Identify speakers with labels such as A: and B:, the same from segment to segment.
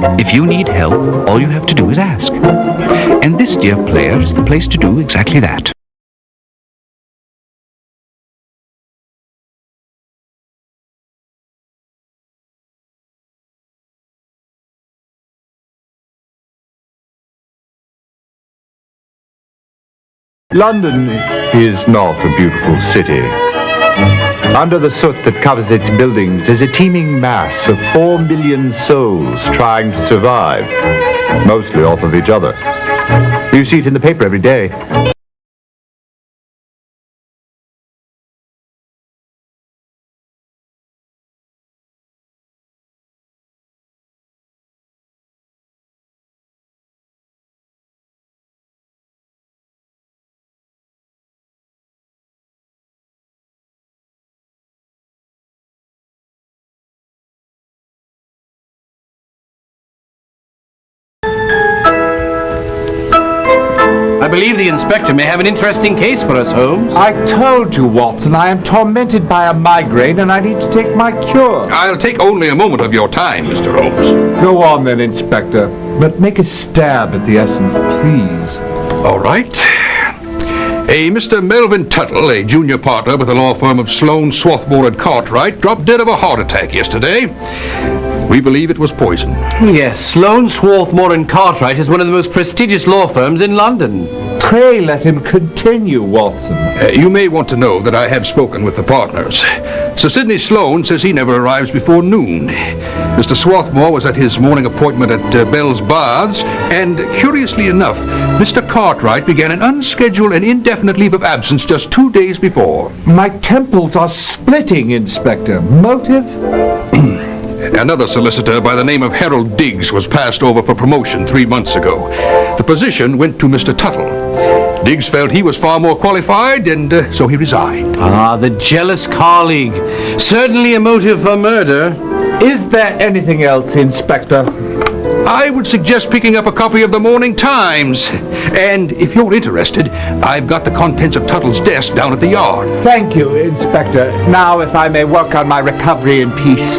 A: If you need help, all you have to do is ask. And this, dear player, is the place to do exactly that.
B: London is not a beautiful city. Under the soot that covers its buildings is a teeming mass of 4 million souls trying to survive, mostly off of each other. You see it in the paper every day.
C: I believe the inspector may have an interesting case for us, Holmes.
D: I told you, Watson, I am tormented by a migraine and I need to take my cure.
E: I'll take only a moment of your time, Mr. Holmes.
D: Go on then, Inspector, but make a stab at the essence, please.
E: All right. A Mr. Melvin Tuttle, a junior partner with the law firm of Sloane, Swarthmore and Cartwright, dropped dead of a heart attack yesterday. We believe it was poison.
C: Yes, Sloane, Swarthmore and Cartwright is one of the most prestigious law firms in London.
D: Pray let him continue, Watson.
E: You may want to know that I have spoken with the partners. Sir Sidney Sloane says he never arrives before noon. Mr. Swarthmore was at his morning appointment at Bell's Baths, and curiously enough, Mr. Cartwright began an unscheduled and indefinite leave of absence just 2 days before.
D: My temples are splitting, Inspector. Motive?
E: Another solicitor by the name of Harold Diggs was passed over for promotion 3 months ago. The position went to Mr. Tuttle. Diggs felt he was far more qualified, and so he resigned.
C: Ah, the jealous colleague. Certainly a motive for murder.
D: Is there anything else, Inspector?
E: I would suggest picking up a copy of the Morning Times. And if you're interested, I've got the contents of Tuttle's desk down at the yard.
D: Thank you, Inspector. Now, if I may work on my recovery in peace.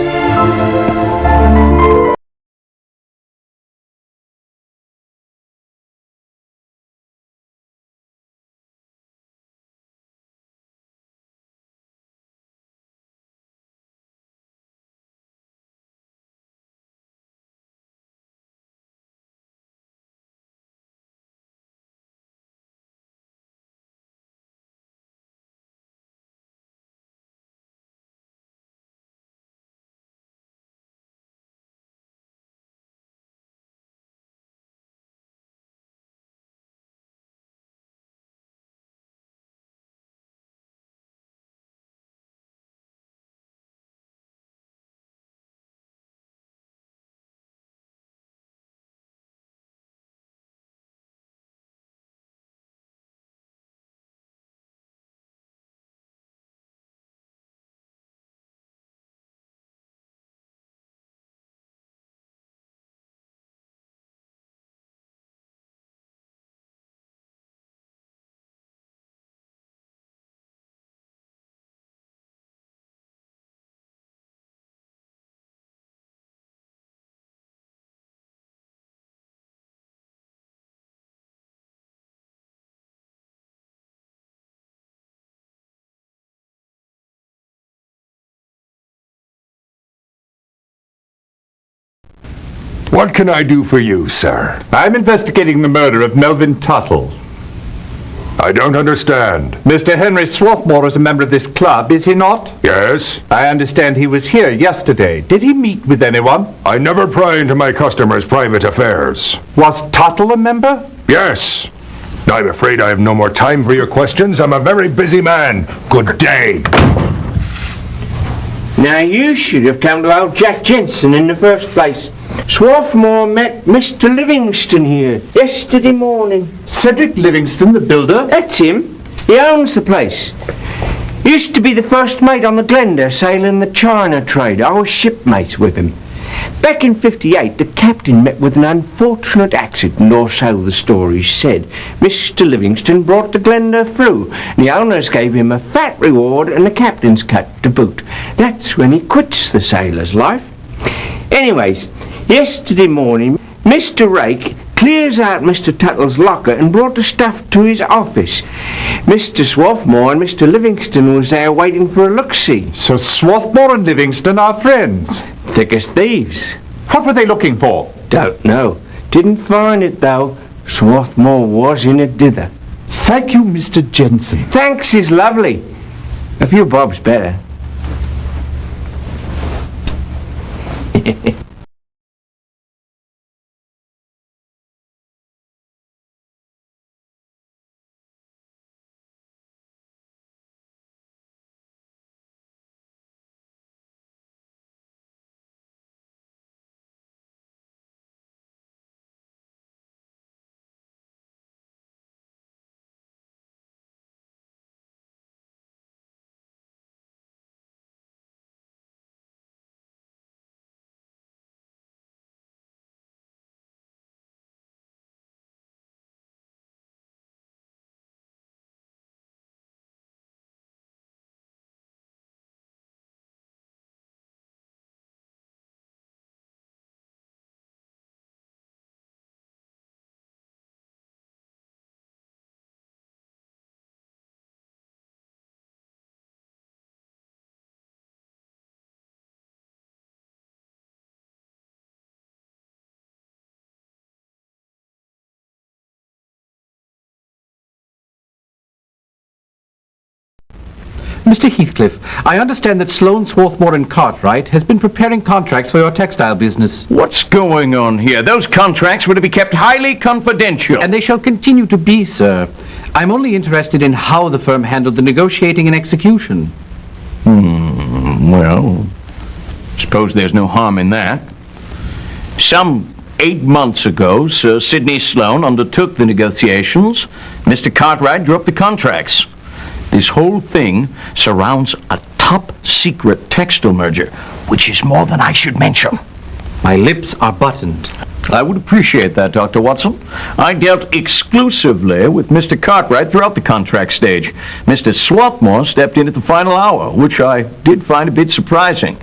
F: What can I do for you, sir?
D: I'm investigating the murder of Melvin Tuttle.
F: I don't understand.
D: Mr. Henry Swarthmore is a member of this club, is he not?
F: Yes?
D: I understand he was here yesterday. Did he meet with anyone?
F: I never pry into my customers' private affairs.
D: Was Tuttle a member?
F: Yes. I'm afraid I have no more time for your questions. I'm a very busy man. Good day.
G: Now you should have come to old Jack Jensen in the first place. Swarthmore met Mr. Livingston here yesterday morning.
D: Cedric Livingston, the builder?
G: That's him. He owns the place. Used to be the first mate on the Glenda sailing the China trade. I was shipmates with him. Back in '58, the captain met with an unfortunate accident, or so the story said. Mr. Livingston brought the Glenda through, and the owners gave him a fat reward and a captain's cut to boot. That's when he quits the sailor's life. Anyways, Yesterday morning, Mr. Rake clears out Mr. Tuttle's locker and brought the stuff to his office. Mr. Swarthmore and Mr. Livingston was there waiting for a look-see.
D: So Swarthmore and Livingston are friends.
G: Thick as thieves.
D: What were they looking for?
G: Don't know. Didn't find it, though. Swarthmore was in a dither.
D: Thank you, Mr. Jensen.
G: Thanks is lovely. A few bobs better.
C: Mr. Heathcliff, I understand that Sloane, Swarthmore and Cartwright has been preparing contracts for your textile business.
H: What's going on here? Those contracts were to be kept highly confidential.
C: And they shall continue to be, sir. I'm only interested in how the firm handled the negotiating and execution.
H: Well, suppose there's no harm in that. Some 8 months ago, Sir Sidney Sloane undertook the negotiations. Mr. Cartwright drew up the contracts. This whole thing surrounds a top-secret textile merger, which is more than I should mention.
C: My lips are buttoned.
H: I would appreciate that, Dr. Watson. I dealt exclusively with Mr. Cartwright throughout the contract stage. Mr. Swarthmore stepped in at the final hour, which I did find a bit surprising.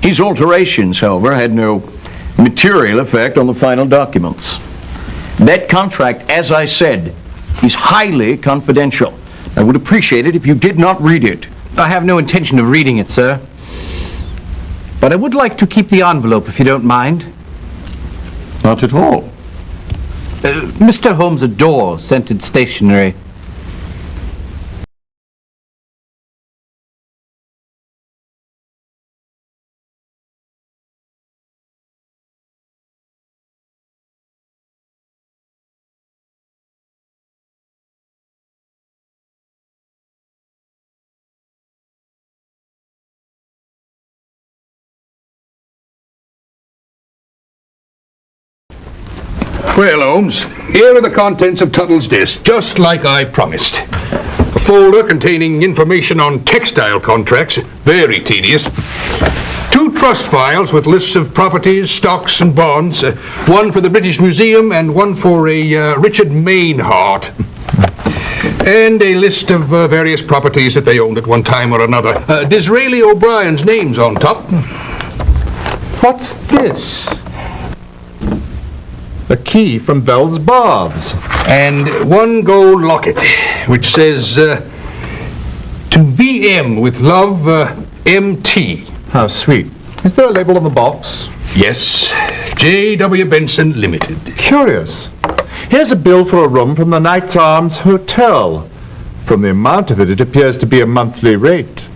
H: His alterations, however, had no material effect on the final documents. That contract, as I said, is highly confidential. I would appreciate it if you did not read it.
C: I have no intention of reading it, sir. But I would like to keep the envelope, if you don't mind.
H: Not at all.
C: Mr. Holmes adores scented stationery.
E: Well, Holmes, here are the contents of Tuttle's desk, just like I promised. A folder containing information on textile contracts, very tedious. 2 trust files with lists of properties, stocks and bonds, one for the British Museum and one for a Richard Mainhart. And a list of various properties that they owned at one time or another. Disraeli O'Brien's name's on top.
D: What's this? A key from Bell's Baths.
E: And 1 gold locket, which says, to VM with love, MT.
D: How sweet. Is there a label on the box?
E: Yes, J.W. Benson Limited.
D: Curious. Here's a bill for a room from the Knights Arms Hotel. From the amount of it, it appears to be a monthly rate.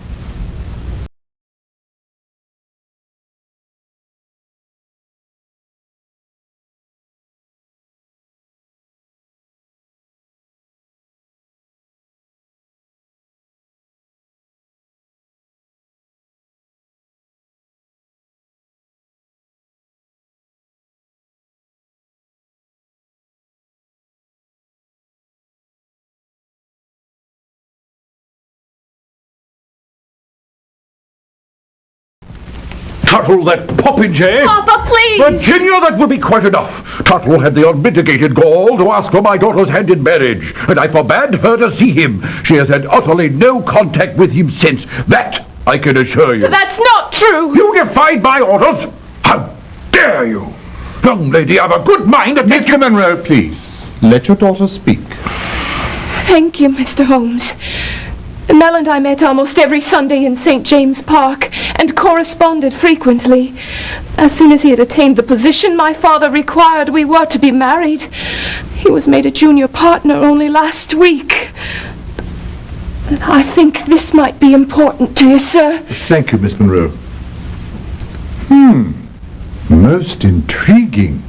F: Tuttle, that poppage, eh?
I: Papa, please!
F: Virginia, that will be quite enough. Tuttle had the unmitigated gall to ask for my daughter's hand in marriage, and I forbade her to see him. She has had utterly no contact with him since. That I can assure you.
I: That's not true!
F: You defied my orders? How dare you? Young lady, have a good mind to take
D: Mr. Monroe, please. Let your daughter speak.
I: Thank you, Mr. Holmes. Mel and I met almost every Sunday in St. James Park and corresponded frequently. As soon as he had attained the position my father required, we were to be married. He was made a junior partner only last week. I think this might be important to you, sir.
D: Thank you, Miss Monroe. Most intriguing.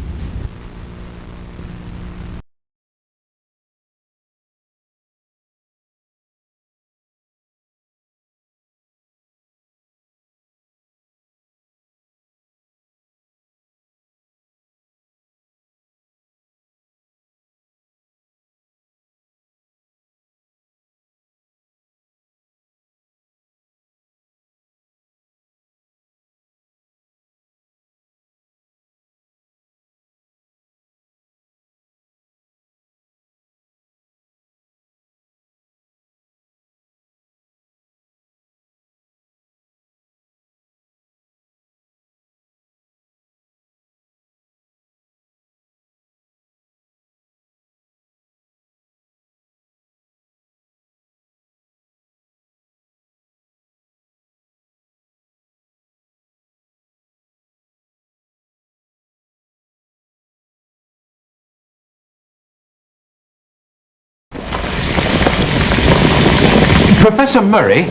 C: Professor Murray?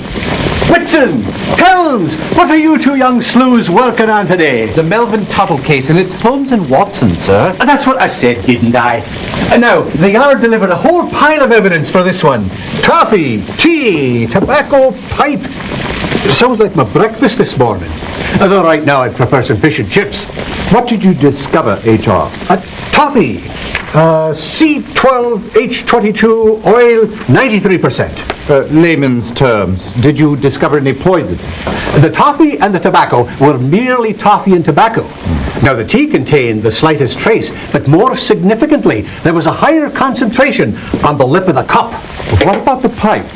C: Whitson! Holmes! What are you two young sleuths working on today? The Melvin Tuttle case, and it's Holmes and Watson, sir. That's what I said, didn't I? Now, the Yard delivered a whole pile of evidence for this one. Toffee, tea, tobacco, pipe. It sounds like my breakfast this morning. Although right now I'd prefer some fish and chips.
D: What did you discover, H.R.?
C: Toffee, C12H22, oil 93%.
D: Layman's terms, did you discover any poison?
C: The toffee and the tobacco were merely toffee and tobacco. Now the tea contained the slightest trace, but more significantly, there was a higher concentration on the lip of the cup.
D: What about the pipe?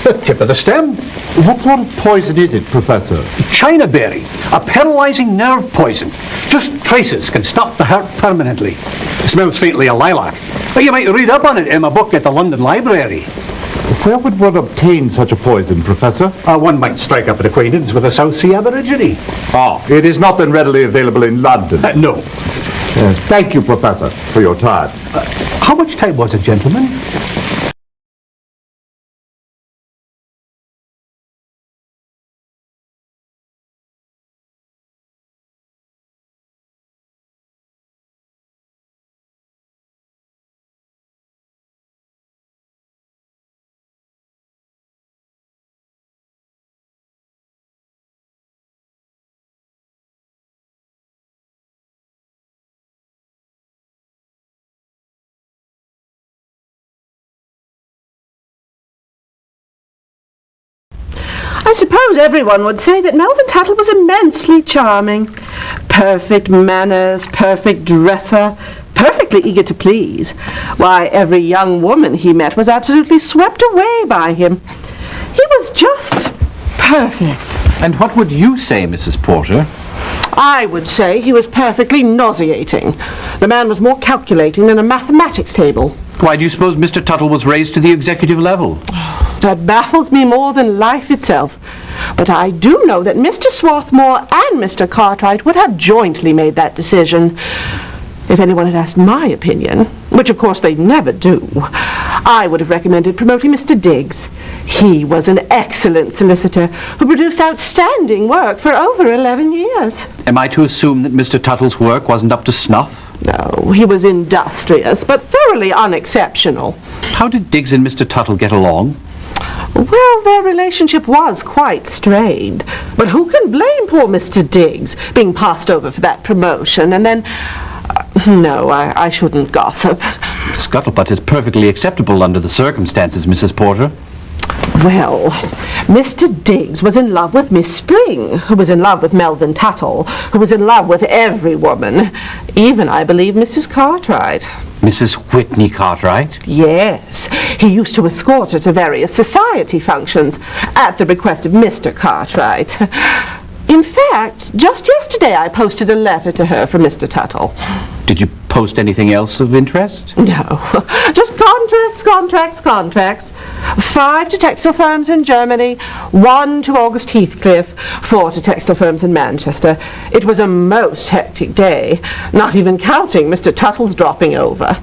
C: The tip of the stem.
D: What sort of poison is it, Professor?
C: China berry, a paralyzing nerve poison. Just traces can stop the heart permanently. It smells faintly of lilac. But you might read up on it in a book at the London Library.
D: Where would one obtain such a poison, Professor?
C: One might strike up an acquaintance with a South Sea Aborigine.
D: It is not then readily available in London?
C: No.
D: Thank you, Professor, for your time.
C: How much time was it, gentlemen?
J: I suppose everyone would say that Melvin Tuttle was immensely charming. Perfect manners, perfect dresser, perfectly eager to please. Why, every young woman he met was absolutely swept away by him. He was just perfect.
C: And what would you say, Mrs. Porter?
J: I would say he was perfectly nauseating. The man was more calculating than a mathematics table.
C: Why do you suppose Mr. Tuttle was raised to the executive level?
J: That baffles me more than life itself. But I do know that Mr. Swarthmore and Mr. Cartwright would have jointly made that decision. If anyone had asked my opinion, which of course they never do, I would have recommended promoting Mr. Diggs. He was an excellent solicitor who produced outstanding work for over 11 years.
C: Am I to assume that Mr. Tuttle's work wasn't up to snuff?
J: No, he was industrious, but thoroughly unexceptional.
C: How did Diggs and Mr. Tuttle get along?
J: Well, their relationship was quite strained. But who can blame poor Mr. Diggs being passed over for that promotion and then... no, I shouldn't gossip.
C: Scuttlebutt is perfectly acceptable under the circumstances, Mrs. Porter.
J: Well, Mr. Diggs was in love with Miss Spring, who was in love with Melvin Tuttle, who was in love with every woman, even, I believe, Mrs. Cartwright.
C: Mrs. Whitney Cartwright?
J: Yes. He used to escort her to various society functions at the request of Mr. Cartwright. In fact, just yesterday I posted a letter to her from Mr. Tuttle.
C: Did you post anything else of interest?
J: No, just contracts. 5 to textile firms in Germany, 1 to August Heathcliff, 4 to textile firms in Manchester. It was a most hectic day, not even counting Mr. Tuttle's dropping over.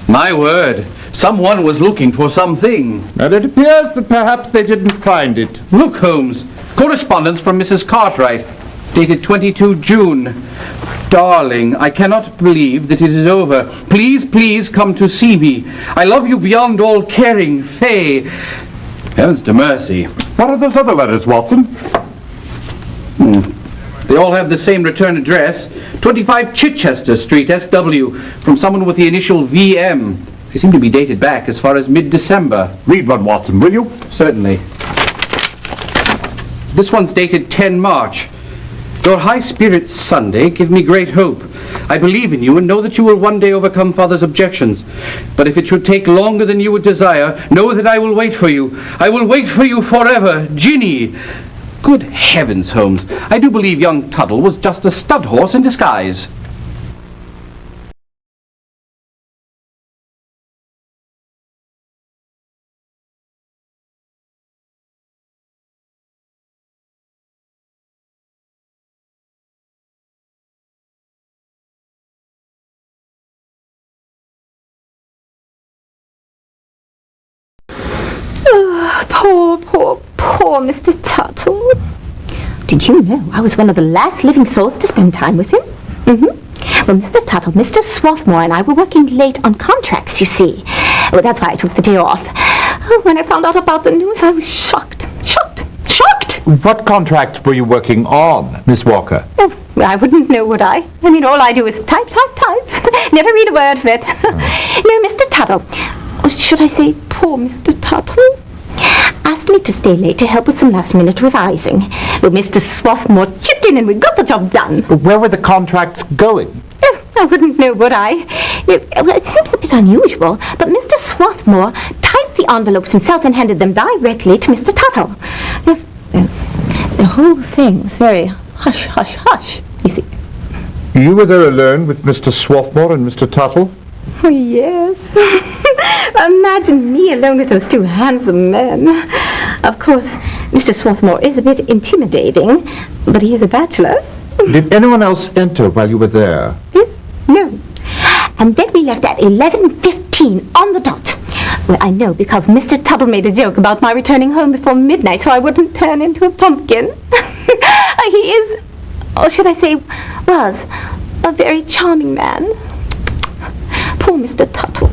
C: My word, someone was looking for something.
D: And it appears that perhaps they didn't find it.
C: Look, Holmes, correspondence from Mrs. Cartwright, dated 22 June. Darling, I cannot believe that it is over. Please come to see me. I love you beyond all caring, Fay. Heavens to mercy.
D: What are those other letters, Watson?
C: They all have the same return address, 25 Chichester Street, SW, from someone with the initial VM. They seem to be dated back as far as mid-December.
D: Read one, Watson, will you?
C: Certainly. This one's dated 10 March. Your high spirits Sunday give me great hope. I believe in you and know that you will one day overcome Father's objections. But if it should take longer than you would desire, know that I will wait for you. I will wait for you forever. Ginny. Good heavens, Holmes. I do believe young Tuttle was just a stud horse in disguise.
K: Poor Mr. Tuttle. Did you know I was one of the last living souls to spend time with him? Well, Mr. Tuttle, Mr. Swarthmore and I were working late on contracts, you see. Well, that's why I took the day off. Oh, when I found out about the news, I was shocked.
D: What contracts were you working on, Miss Walker?
K: Oh, I wouldn't know, would I? I mean, all I do is type. Never read a word of it. No, Mr. Tuttle, or should I say poor Mr. Tuttle, asked me to stay late to help with some last-minute revising. Well, Mr. Swarthmore chipped in and we got the job done.
D: Where were the contracts going?
K: Oh, I wouldn't know, would I? It seems a bit unusual, but Mr. Swarthmore typed the envelopes himself and handed them directly to Mr. Tuttle. The whole thing was very hush, you see.
D: You were there alone with Mr. Swarthmore and Mr. Tuttle?
K: Oh, yes. Imagine me alone with those two handsome men. Of course, Mr. Swarthmore is a bit intimidating, but he is a bachelor.
D: Did anyone else enter while you were there?
K: No. And then we left at 11:15 on the dot. Well, I know because Mr. Tuttle made a joke about my returning home before midnight so I wouldn't turn into a pumpkin. He is, or should I say, was, a very charming man. Poor Mr. Tuttle.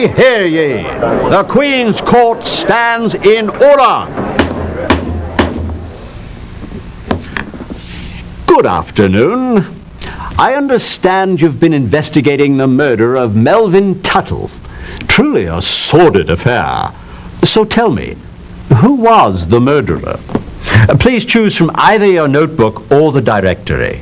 L: Hear ye! The Queen's Court stands in order! Good afternoon. I understand you've been investigating the murder of Melvin Tuttle. Truly a sordid affair. So tell me, who was the murderer? Please choose from either your notebook or the directory.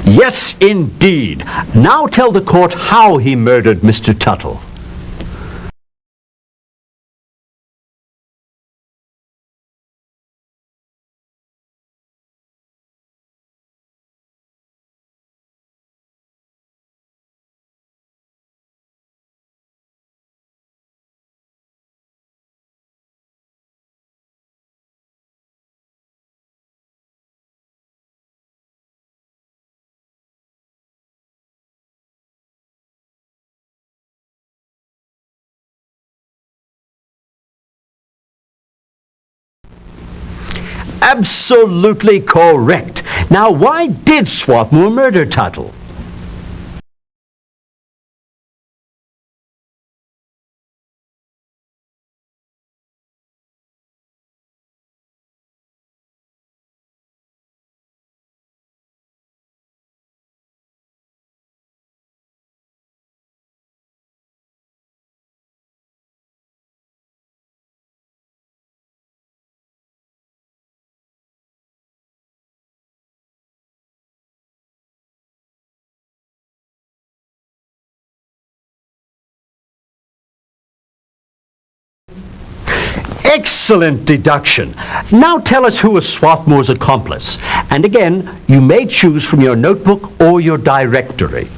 L: Yes, indeed. Now tell the court how he murdered Mr. Tuttle. Absolutely correct. Now, why did Swarthmore murder Tuttle? Excellent deduction. Now tell us who was Swarthmore's accomplice. And again, you may choose from your notebook or your directory.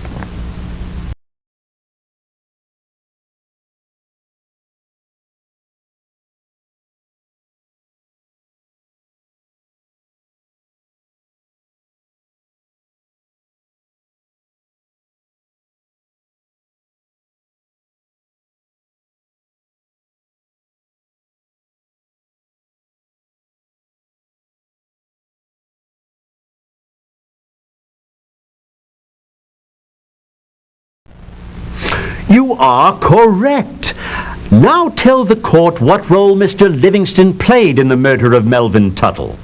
L: You are correct. Now tell the court what role Mr. Livingston played in the murder of Melvin Tuttle.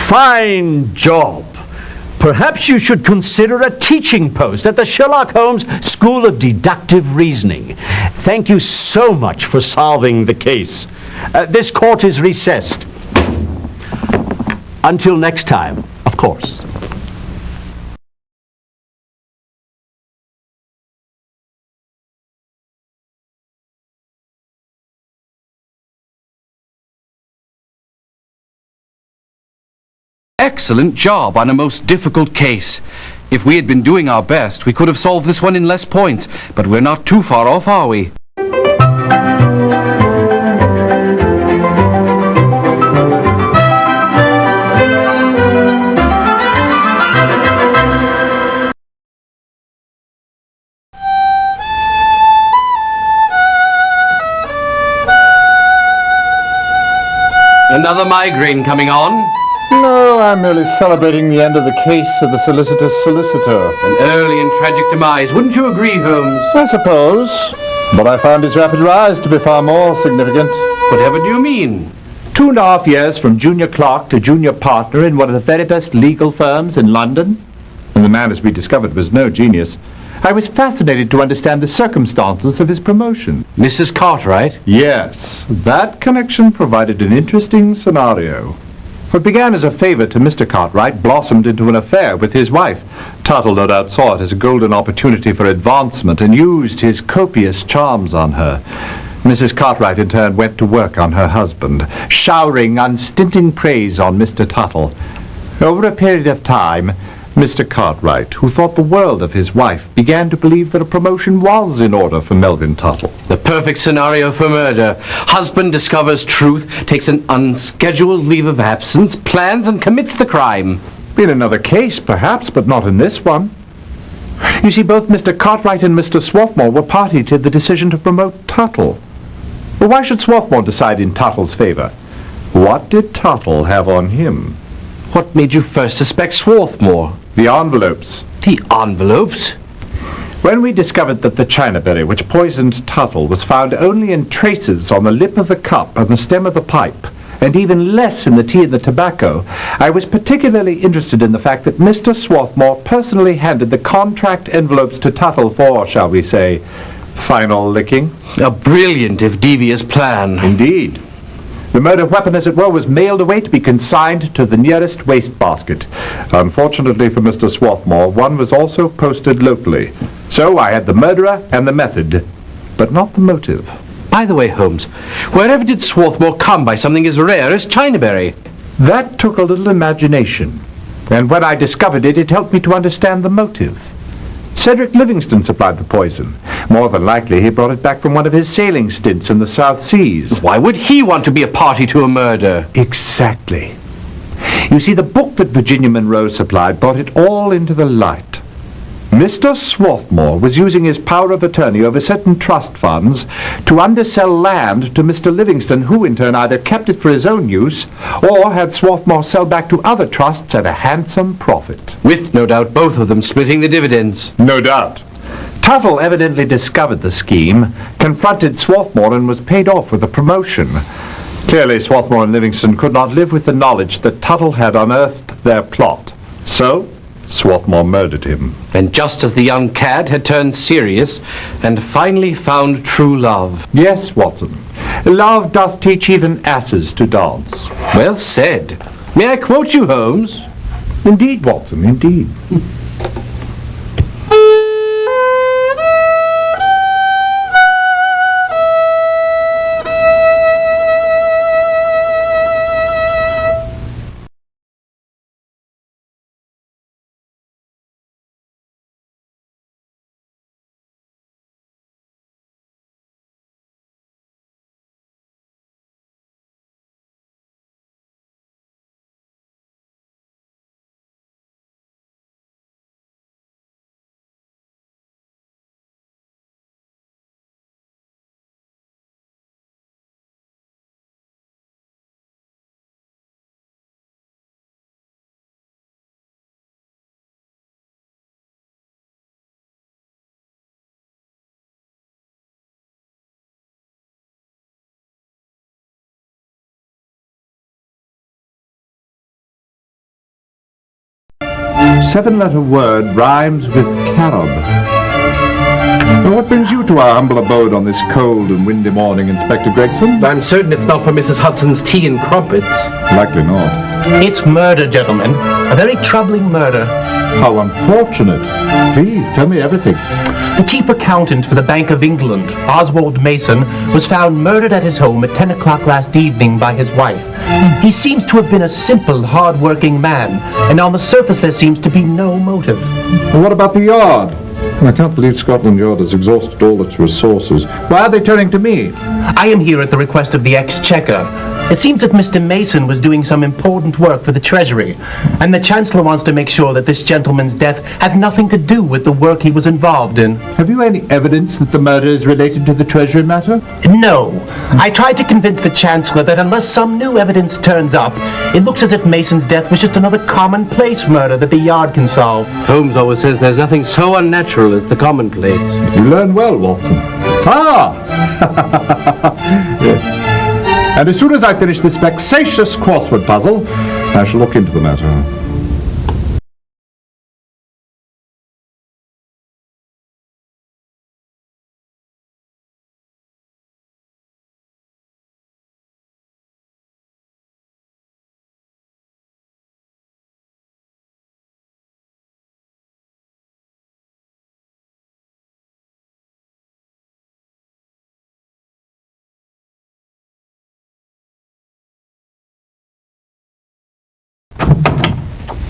L: Fine job. Perhaps you should consider a teaching post at the Sherlock Holmes School of Deductive Reasoning. Thank you so much for solving the case. This court is recessed. Until next time, of course.
M: Excellent job on a most difficult case. If we had been doing our best, we could have solved this one in less points, but we're not too far off, are we? Another migraine coming on?
D: No, I'm merely celebrating the end of the case of the solicitor's solicitor.
M: An early and tragic demise, wouldn't you agree, Holmes?
D: I suppose. But I found his rapid rise to be far more significant.
M: Whatever do you mean?
D: 2.5 years from junior clerk to junior partner in one of the very best legal firms in London. And the man, as we discovered, was no genius. I was fascinated to understand the circumstances of his promotion.
M: Mrs. Cartwright?
D: Yes, that connection provided an interesting scenario. What began as a favor to Mr. Cartwright blossomed into an affair with his wife. Tuttle no doubt saw it as a golden opportunity for advancement and used his copious charms on her. Mrs. Cartwright in turn went to work on her husband, showering unstinting praise on Mr. Tuttle. Over a period of time, Mr. Cartwright, who thought the world of his wife, began to believe that a promotion was in order for Melvin Tuttle.
M: The perfect scenario for murder. Husband discovers truth, takes an unscheduled leave of absence, plans and commits the crime.
D: In another case, perhaps, but not in this one. You see, both Mr. Cartwright and Mr. Swarthmore were party to the decision to promote Tuttle. But why should Swarthmore decide in Tuttle's favor? What did Tuttle have on him?
M: What made you first suspect Swarthmore?
D: The envelopes.
M: The envelopes?
D: When we discovered that the chinaberry which poisoned Tuttle was found only in traces on the lip of the cup and the stem of the pipe, and even less in the tea and the tobacco, I was particularly interested in the fact that Mr. Swarthmore personally handed the contract envelopes to Tuttle for, shall we say, final licking.
M: A brilliant if devious plan.
D: Indeed. The murder weapon, as it were, was mailed away to be consigned to the nearest wastebasket. Unfortunately for Mr. Swarthmore, one was also posted locally. So I had the murderer and the method, but not the motive.
M: By the way, Holmes, wherever did Swarthmore come by something as rare as chinaberry?
D: That took a little imagination. And when I discovered it, it helped me to understand the motive. Cedric Livingston supplied the poison. More than likely, he brought it back from one of his sailing stints in the South Seas.
M: Why would he want to be a party to a murder?
D: Exactly. You see, the book that Virginia Monroe supplied brought it all into the light. Mr. Swarthmore was using his power of attorney over certain trust funds to undersell land to Mr. Livingston, who in turn either kept it for his own use or had Swarthmore sell back to other trusts at a handsome profit.
M: With, no doubt, both of them splitting the dividends.
D: No doubt. Tuttle evidently discovered the scheme, confronted Swarthmore, and was paid off with a promotion. Clearly, Swarthmore and Livingston could not live with the knowledge that Tuttle had unearthed their plot. So, Swarthmore murdered him.
M: And just as the young cad had turned serious and finally found true love.
D: Yes, Watson. Love doth teach even asses to dance.
M: Well said. May I quote you, Holmes?
D: Indeed, Watson, indeed. Seven-letter word rhymes with carob. Now, what brings you to our humble abode on this cold and windy morning, Inspector Gregson?
M: I'm certain it's not for Mrs. Hudson's tea and crumpets.
D: Likely not.
N: It's murder, gentlemen. A very troubling murder.
D: How unfortunate. Please, tell me everything.
N: The chief accountant for the Bank of England, Oswald Mason, was found murdered at his home at 10 o'clock last evening by his wife. He seems to have been a simple, hard-working man, and on the surface there seems to be no motive.
D: Well, what about the Yard? I can't believe Scotland Yard has exhausted all its resources. Why are they turning to me?
N: I am here at the request of the Exchequer. It seems that Mr. Mason was doing some important work for the Treasury, and the Chancellor wants to make sure that this gentleman's death has nothing to do with the work he was involved in.
D: Have you any evidence that the murder is related to the Treasury matter?
N: No. I tried to convince the Chancellor that unless some new evidence turns up, it looks as if Mason's death was just another commonplace murder that the Yard can solve.
M: Holmes always says there's nothing so unnatural as the commonplace.
D: You learn well, Watson. Ah! Yes. And as soon as I finish this vexatious crossword puzzle, I shall look into the matter.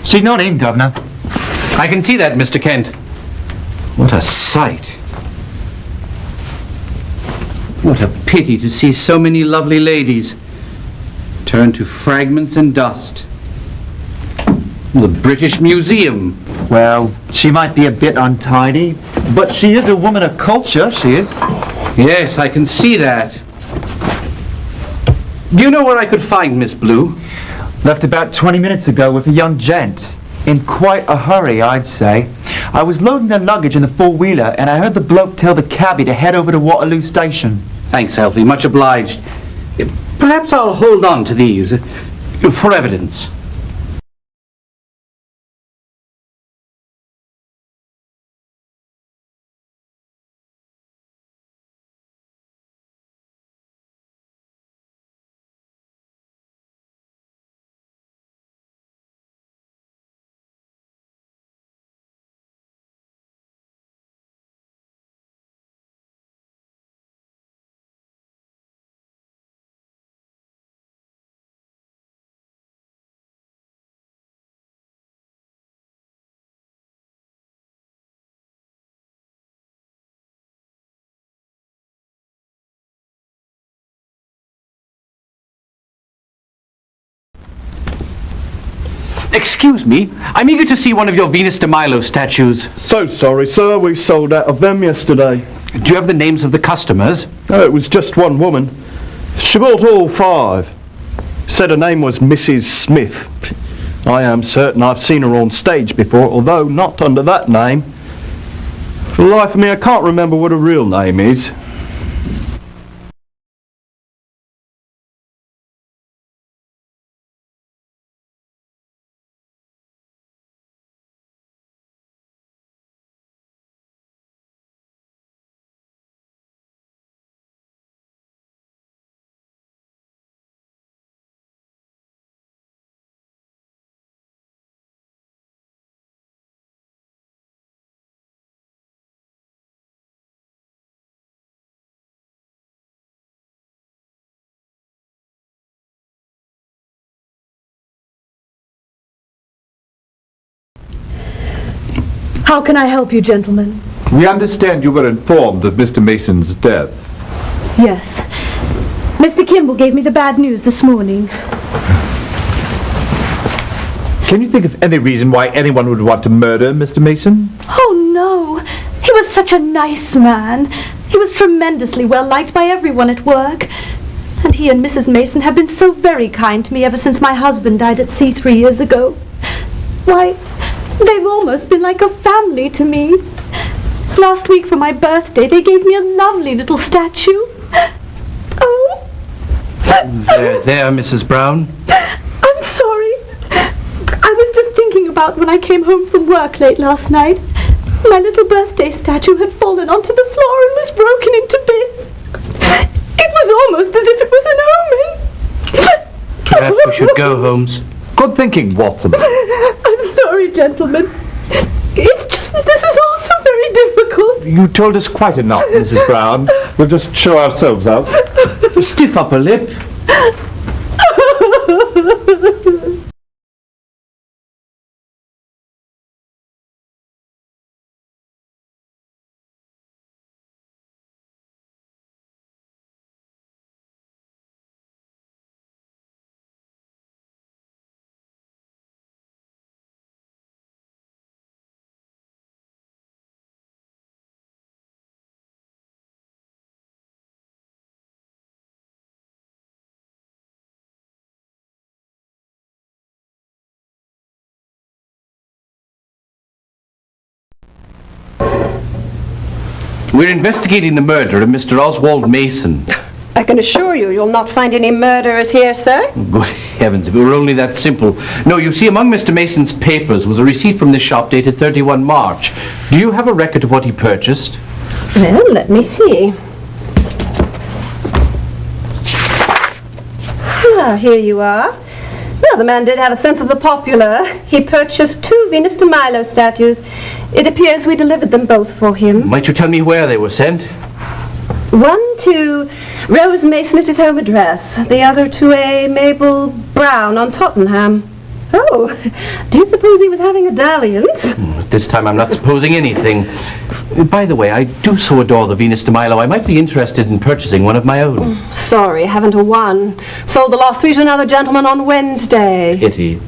C: She's not in, Governor.
M: I can see that, Mr. Kent. What a sight. What a pity to see so many lovely ladies turn to fragments and dust. The British Museum.
C: Well, she might be a bit untidy, but she is a woman of culture, she is.
M: Yes, I can see that. Do you know where I could find Miss Blue?
O: Left about 20 minutes ago with a young gent. In quite a hurry, I'd say. I was loading their luggage in the four-wheeler and I heard the bloke tell the cabbie to head over to Waterloo Station.
M: Thanks, Alfie. Much obliged. Perhaps I'll hold on to these for evidence. Excuse me, I'm eager to see one of your Venus de Milo statues.
P: So sorry, sir, we sold out of them yesterday.
M: Do you have the names of the customers?
P: No, it was just one woman. She bought all 5. Said her name was Mrs. Smith. I am certain I've seen her on stage before, although not under that name. For the life of me, I can't remember what her real name is.
J: How can I help you, gentlemen?
D: We understand you were informed of Mr. Mason's death.
J: Yes. Mr. Kimball gave me the bad news this morning.
D: Can you think of any reason why anyone would want to murder Mr. Mason?
J: Oh, no. He was such a nice man. He was tremendously well liked by everyone at work. And he and Mrs. Mason have been so very kind to me ever since my husband died at sea 3 years ago. Why, they've almost been like a family to me. Last week for my birthday, they gave me a lovely little statue. Oh.
M: There, Mrs. Brown.
J: I'm sorry. I was just thinking about when I came home from work late last night. My little birthday statue had fallen onto the floor and was broken into bits. It was almost as if it was an omen.
M: Perhaps we should go, Holmes.
D: Good thinking, Watson.
J: I'm sorry, gentlemen. It's just that this is all so very difficult.
D: You told us quite enough, Mrs. Brown. We'll just show ourselves out.
M: Stiff upper lip. We're investigating the murder of Mr. Oswald Mason.
Q: I can assure you, you'll not find any murderers here, sir.
M: Good heavens, if it were only that simple. No, you see, among Mr. Mason's papers was a receipt from this shop dated 31 March. Do you have a record of what he purchased?
Q: Well, let me see. Ah, here you are. Well, the man did have a sense of the popular. He purchased 2 Venus de Milo statues. It appears we delivered them both for him.
M: Might you tell me where they were sent?
Q: One to Rose Mason at his home address. The other to a Mabel Brown on Tottenham. Oh, do you suppose he was having a dalliance?
M: This time I'm not supposing anything. By the way, I do so adore the Venus de Milo. I might be interested in purchasing one of my own.
Q: Sorry, haven't a one. Sold the last 3 to another gentleman on Wednesday.
M: Pity.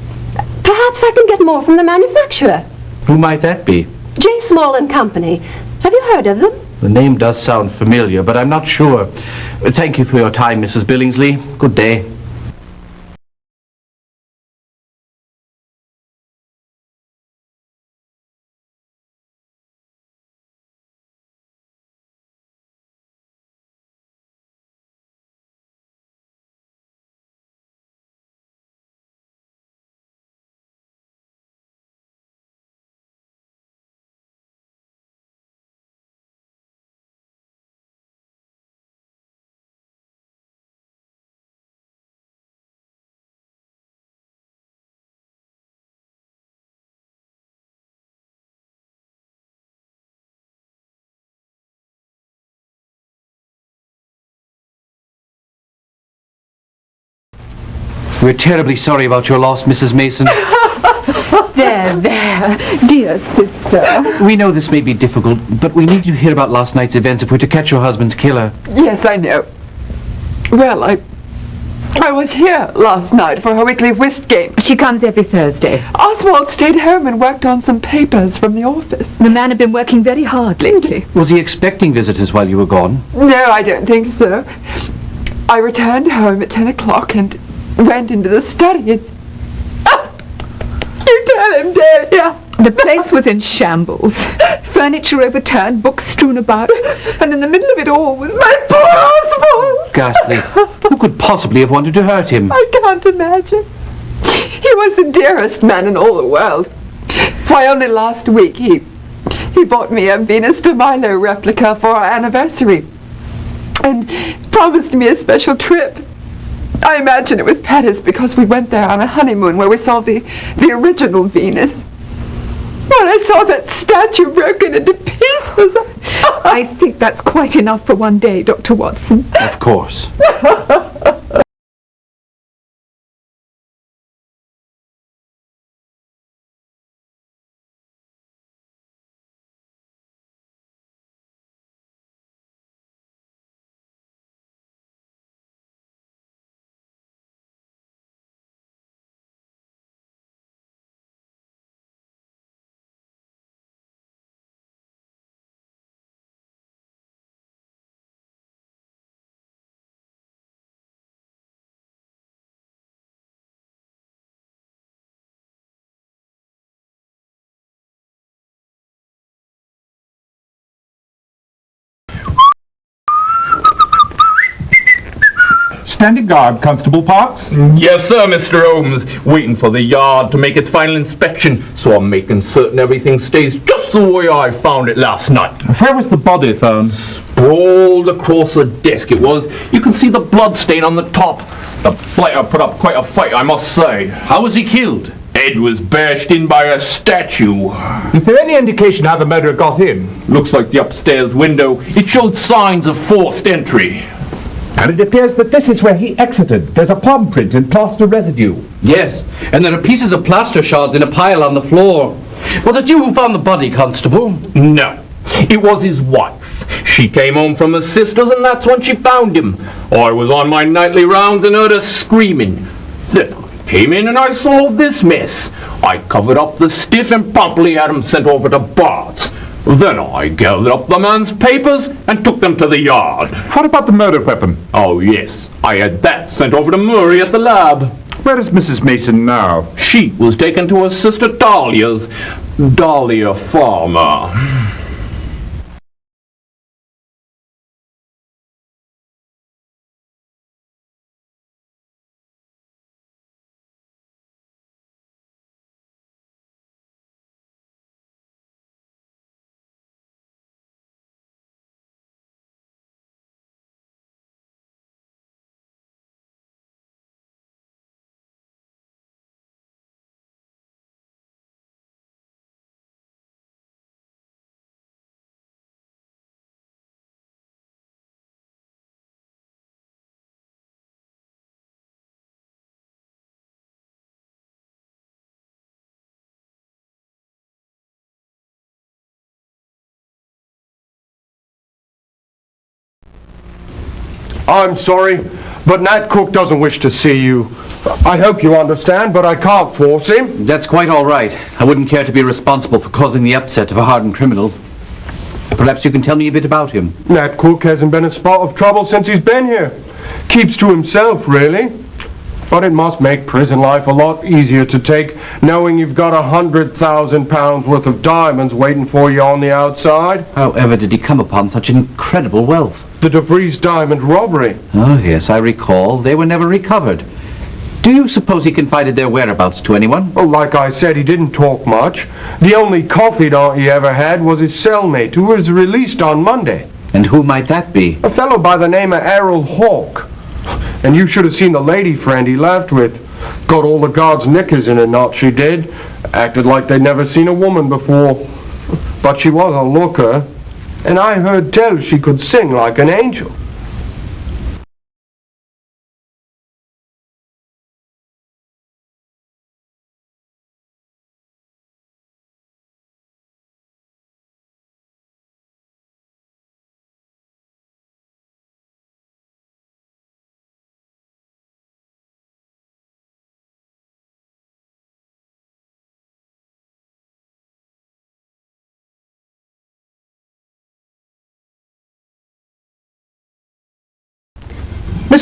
Q: Perhaps I can get more from the manufacturer.
M: Who might that be?
Q: J. Small and Company. Have you heard of them?
M: The name does sound familiar, but I'm not sure. Thank you for your time, Mrs. Billingsley. Good day. We're terribly sorry about your loss, Mrs. Mason.
R: There, dear sister.
M: We know this may be difficult, but we need you to hear about last night's events if we're to catch your husband's killer.
R: Yes, I know. Well, I was here last night for her weekly whist game. She comes every Thursday. Oswald stayed home and worked on some papers from the office. The man had been working very hard lately.
M: Was he expecting visitors while you were gone?
R: No, I don't think so. I returned home at 10 o'clock and went into the study and... You tell him, dear. The place was in shambles. Furniture overturned, books strewn about, and in the middle of it all was my poor Oswald!
M: Ghastly. Who could possibly have wanted to hurt him?
R: I can't imagine. He was the dearest man in all the world. Why, only last week he bought me a Venus de Milo replica for our anniversary and promised me a special trip. I imagine it was Paris because we went there on a honeymoon where we saw the original Venus. When I saw that statue broken into pieces, I think that's quite enough for one day, Dr. Watson.
M: Of course.
S: Standing guard, Constable Parks?
T: Yes, sir, Mr. Holmes. Waiting for the yard to make its final inspection, so I'm making certain everything stays just the way I found it last night.
S: Where was the body found?
T: Sprawled across the desk it was. You can see the blood stain on the top. The blighter put up quite a fight, I must say.
M: How was he killed?
T: Head was bashed in by a statue.
S: Is there any indication how the murderer got in?
T: Looks like the upstairs window. It showed signs of forced entry.
S: And it appears that this is where he exited. There's a palm print and plaster residue.
M: Yes, and there are pieces of plaster shards in a pile on the floor. Was it you who found the body, Constable?
T: No, it was his wife. She came home from her sister's and that's when she found him. I was on my nightly rounds and heard her screaming. Then I came in and I saw this mess. I covered up the stiff and promptly had him sent over to Bart's. Then I gathered up the man's papers and took them to the yard.
S: What about the murder weapon?
T: Oh, yes. I had that sent over to Murray at the lab.
S: Where is Mrs. Mason now?
T: She was taken to her sister Dahlia's. Dahlia Farmer.
U: I'm sorry, but Nat Cook doesn't wish to see you. I hope you understand, but I can't force him.
M: That's quite all right. I wouldn't care to be responsible for causing the upset of a hardened criminal. Perhaps you can tell me a bit about him.
U: Nat Cook hasn't been a spot of trouble since he's been here. Keeps to himself, really. But it must make prison life a lot easier to take, knowing you've got £100,000 worth of diamonds waiting for you on the outside.
M: However did he come upon such incredible wealth?
U: The DeVries diamond robbery.
M: Oh, yes, I recall. They were never recovered. Do you suppose he confided their whereabouts to anyone?
U: Well, like I said, he didn't talk much. The only confidant he ever had was his cellmate, who was released on Monday.
M: And who might that be?
U: A fellow by the name of Errol Hawke. And you should have seen the lady friend he left with. Got all the guards' knickers in a knot, she did. Acted like they'd never seen a woman before. But she was a looker. And I heard tell she could sing like an angel.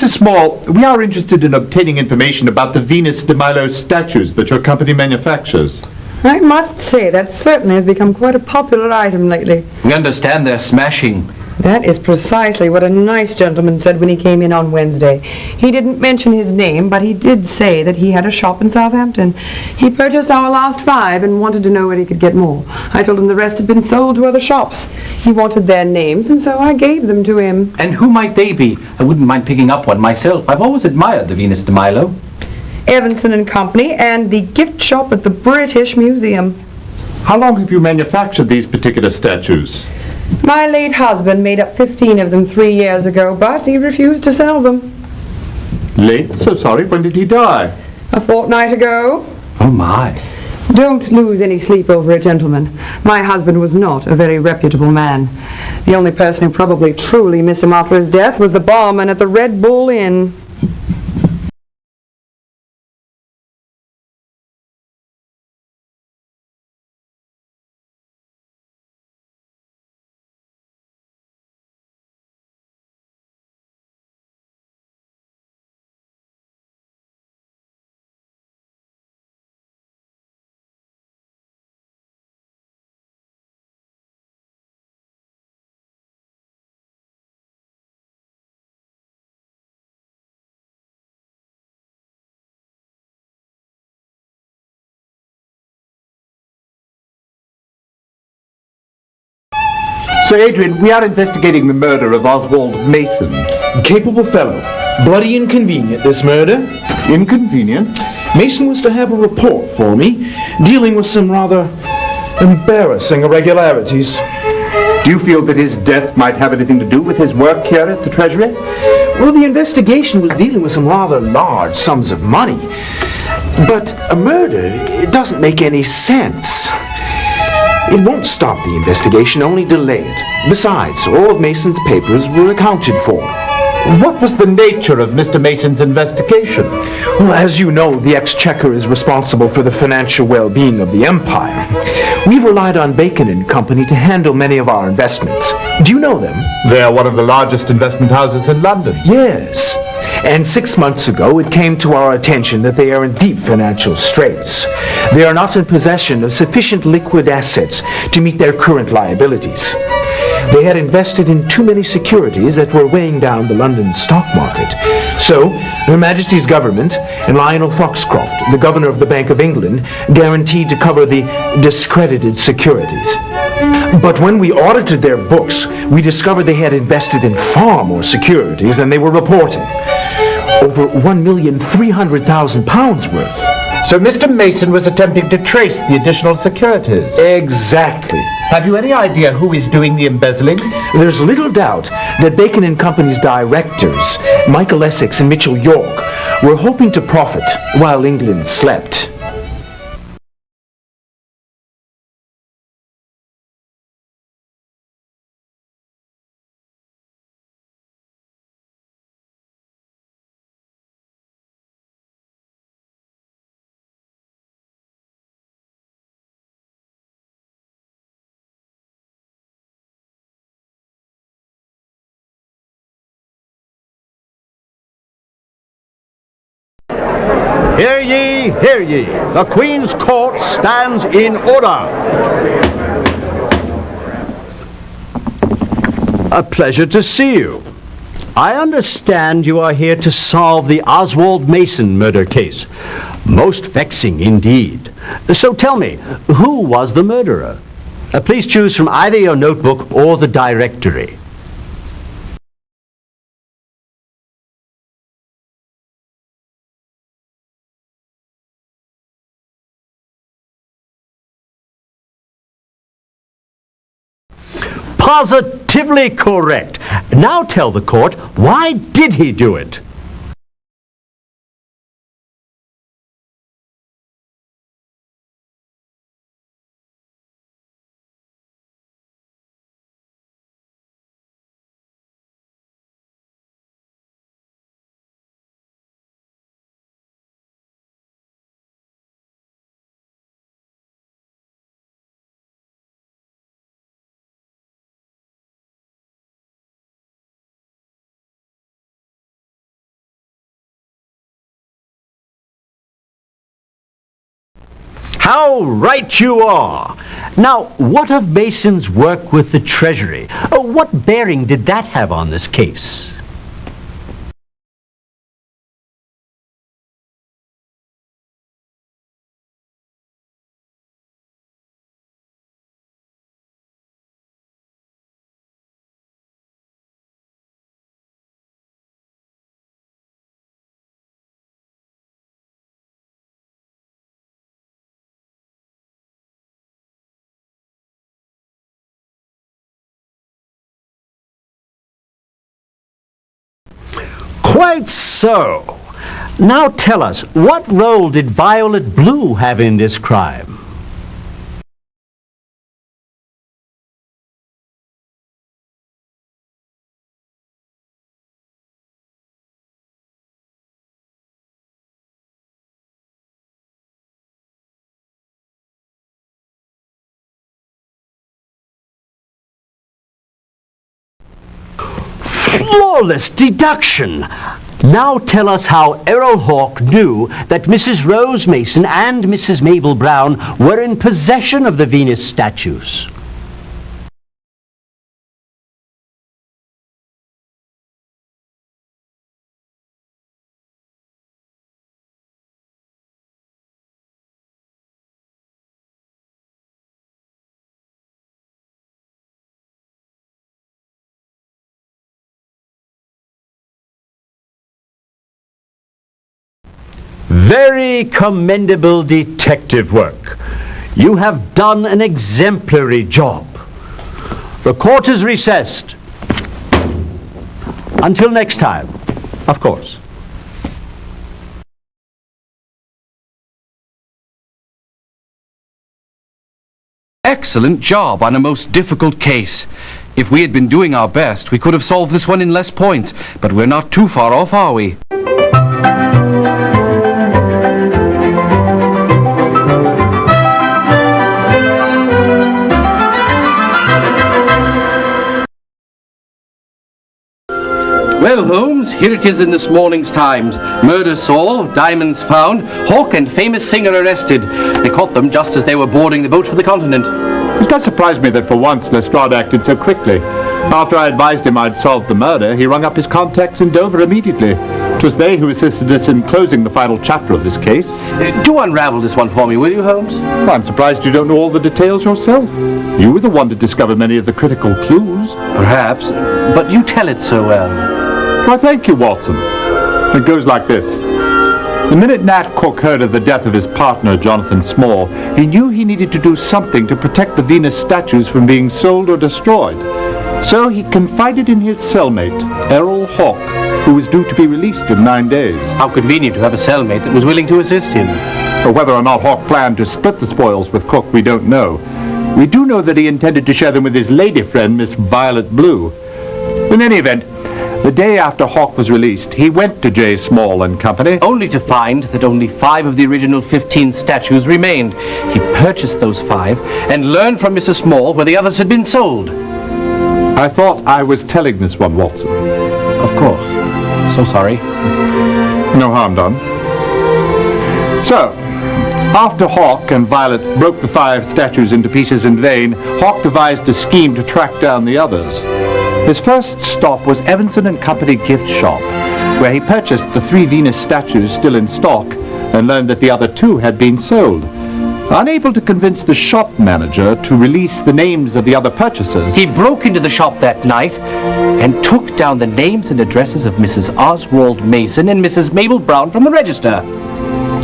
D: Mrs. Small, we are interested in obtaining information about the Venus de Milo statues that your company manufactures.
A: I must say, that certainly has become quite a popular item lately.
C: We understand they're smashing.
A: That is precisely what a nice gentleman said when he came in on Wednesday. He didn't mention his name, but he did say that he had a shop in Southampton. He purchased our last 5 and wanted to know where he could get more. I told him the rest had been sold to other shops. He wanted their names, and so I gave them to him.
C: And who might they be? I wouldn't mind picking up one myself. I've always admired the Venus de Milo.
A: Evanson and Company, and the gift shop at the British Museum.
D: How long have you manufactured these particular statues?
A: My late husband made up 15 of them 3 years ago, but he refused to sell them.
D: Late? So sorry. When did he die?
A: A fortnight ago.
C: Oh, my.
A: Don't lose any sleep over it, gentlemen. My husband was not a very reputable man. The only person who probably truly missed him after his death was the barman at the Red Bull Inn.
D: Sir Adrian, we are investigating the murder of Oswald Mason.
V: Capable fellow. Bloody inconvenient, this murder.
D: Inconvenient?
V: Mason was to have a report for me, dealing with some rather embarrassing irregularities.
D: Do you feel that his death might have anything to do with his work here at the Treasury?
V: Well, the investigation was dealing with some rather large sums of money. But a murder, it doesn't make any sense. It won't stop the investigation, only delay it. Besides, all of Mason's papers were accounted for.
D: What was the nature of Mr. Mason's investigation?
V: Well, as you know, the Exchequer is responsible for the financial well-being of the empire. We've relied on Bacon and Company to handle many of our investments. Do you know them?
D: They are one of the largest investment houses in London.
V: Yes. And 6 months ago, it came to our attention that they are in deep financial straits. They are not in possession of sufficient liquid assets to meet their current liabilities. They had invested in too many securities that were weighing down the London stock market. So, Her Majesty's government and Lionel Foxcroft, the governor of the Bank of England, guaranteed to cover the discredited securities. But when we audited their books, we discovered they had invested in far more securities than they were reporting. Over £1,300,000 worth.
D: So Mr. Mason was attempting to trace the additional securities?
V: Exactly.
D: Have you any idea who is doing the embezzling?
V: There's little doubt that Bacon and Company's directors, Michael Essex and Mitchell York, were hoping to profit while England slept.
L: Hear ye, hear ye. The Queen's Court stands in order. A pleasure to see you. I understand you are here to solve the Oswald Mason murder case. Most vexing indeed. So tell me, who was the murderer? Please choose from either your notebook or the directory. Positively correct. Now tell the court, why did he do it? How right you are! Now, what of Mason's work with the Treasury? What bearing did that have on this case? Quite so. Now tell us, what role did Violet Blue have in this crime? Flawless deduction! Now tell us how Errol Hawke knew that Mrs. Rose Mason and Mrs. Mabel Brown were in possession of the Venus statues. Very commendable detective work. You have done an exemplary job. The court is recessed. Until next time, of course.
C: Excellent job on a most difficult case. If we had been doing our best, we could have solved this one in less points, but we're not too far off, are we? Well, Holmes, here it is in this morning's Times. Murder solved, diamonds found, Hawke and famous singer arrested. They caught them just as they were boarding the boat for the continent.
D: It does surprise me that for once Lestrade acted so quickly. After I advised him I'd solved the murder, he rung up his contacts in Dover immediately. It was they who assisted us in closing the final chapter of this case.
C: Do unravel this one for me, will you, Holmes?
D: Well, I'm surprised you don't know all the details yourself. You were the one to discover many of the critical clues.
C: Perhaps, but you tell it so well.
D: Why, thank you, Watson. It goes like this. The minute Nat Cook heard of the death of his partner, Jonathan Small, he knew he needed to do something to protect the Venus statues from being sold or destroyed. So he confided in his cellmate, Errol Hawke, who was due to be released in 9 days.
C: How convenient to have a cellmate that was willing to assist him.
D: But whether or not Hawke planned to split the spoils with Cook, we don't know. We do know that he intended to share them with his lady friend, Miss Violet Blue. In any event, the day after Hawke was released, he went to J. Small and Company.
C: Only to find that only 5 of the original 15 statues remained. He purchased those 5 and learned from Mrs. Small where the others had been sold.
D: I thought I was telling this one, Watson.
C: Of course. So sorry.
D: No harm done. So, after Hawke and Violet broke the 5 statues into pieces in vain, Hawke devised a scheme to track down the others. His first stop was Evanson and Company gift shop, where he purchased the 3 Venus statues still in stock and learned that the other 2 had been sold. Unable to convince the shop manager to release the names of the other purchasers,
C: he broke into the shop that night and took down the names and addresses of Mrs. Oswald Mason and Mrs. Mabel Brown from the register.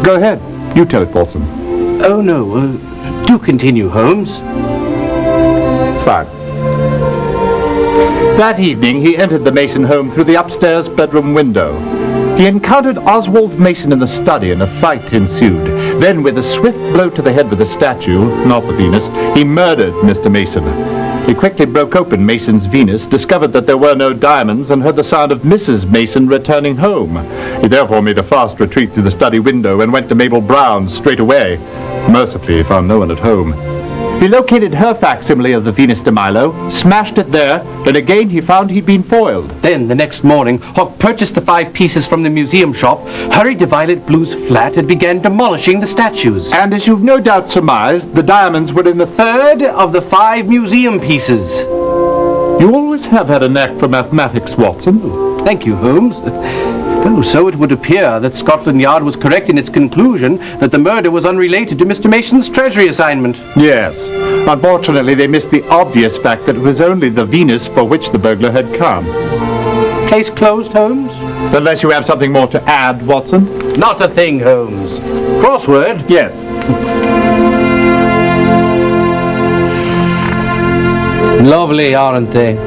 D: Go ahead. You tell it, Watson.
C: Oh, no. Do continue, Holmes.
D: Fine. That evening, he entered the Mason home through the upstairs bedroom window. He encountered Oswald Mason in the study and a fight ensued. Then, with a swift blow to the head with a statue, not the Venus, he murdered Mr. Mason. He quickly broke open Mason's Venus, discovered that there were no diamonds, and heard the sound of Mrs. Mason returning home. He therefore made a fast retreat through the study window and went to Mabel Brown straight away. Mercifully, he found no one at home. He located her facsimile of the Venus de Milo, smashed it there, and again he found he'd been foiled.
C: Then, the next morning, Hawk purchased the 5 pieces from the museum shop, hurried to Violet Blue's flat, and began demolishing the statues.
D: And as you've no doubt surmised, the diamonds were in the
C: third of the 5 museum pieces.
D: You always have had a knack for mathematics, Watson.
C: Thank you, Holmes. Oh, so it would appear that Scotland Yard was correct in its conclusion that the murder was unrelated to Mr. Mason's treasury assignment.
D: Yes. Unfortunately, they missed the obvious fact that it was only the Venus for which the burglar had come.
C: Case closed, Holmes?
D: Unless you have something more to add, Watson.
C: Not a thing, Holmes. Crossword?
D: Yes.
C: Lovely, aren't they?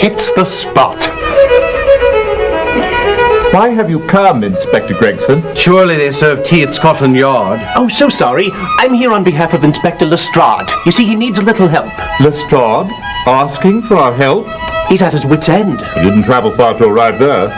N: Hits the spot.
D: Why have you come, Inspector Gregson?
C: Surely they serve tea at Scotland Yard.
N: Oh, so sorry. I'm here on behalf of Inspector Lestrade. You see, he needs a little help.
D: Lestrade? Asking for our help?
N: He's at his wit's end.
D: You didn't travel far to arrive there.